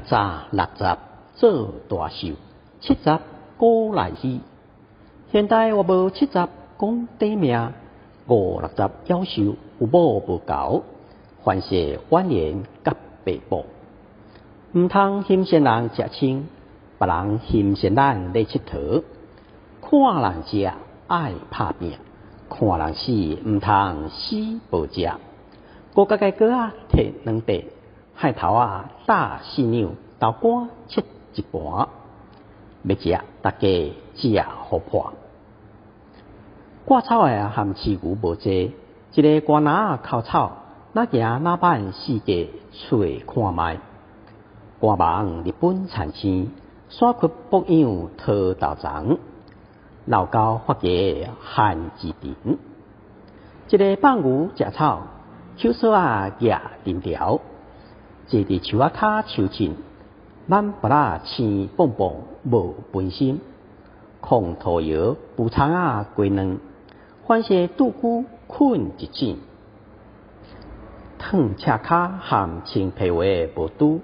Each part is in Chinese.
早60做大寿，70过来去。现代我无70讲短命，50-60夭寿有某无够，凡事晚年甲爸母。毋通嫌先人食清，别人嫌先咱咧佚佗。看人食爱拍拼，看人死毋通死无食。高家个哥摕2块，海头打4两，豆干切一盘，要食大家食互破。割草的含饲牛无济，一个瓜拿靠草，哪行哪办世界找看卖。官网日本田青，山窟牧羊讨豆丛，老高发家汉之田。一个放牛食草，手索举藤条，坐伫树骹抽筋，咱不啦青蹦蹦无本心，控土窑补仓鸡卵，凡是拄久困一整。烫赤脚含青皮话无拄，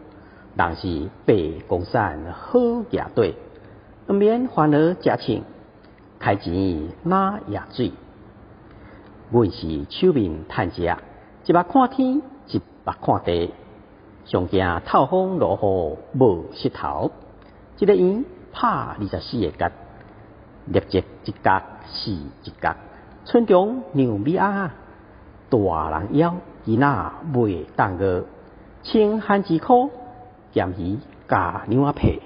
人是白公山好野对，毋免烦恼食穿，开钱哪野水。阮是手面趁食，一目看天，一目看地，上惊透风落雨无湿头。一个圆拍24个角，立即一角是一角。村中娘米大人枵囡仔袂当饿，穿番薯裤，咸鱼加娘仔皮。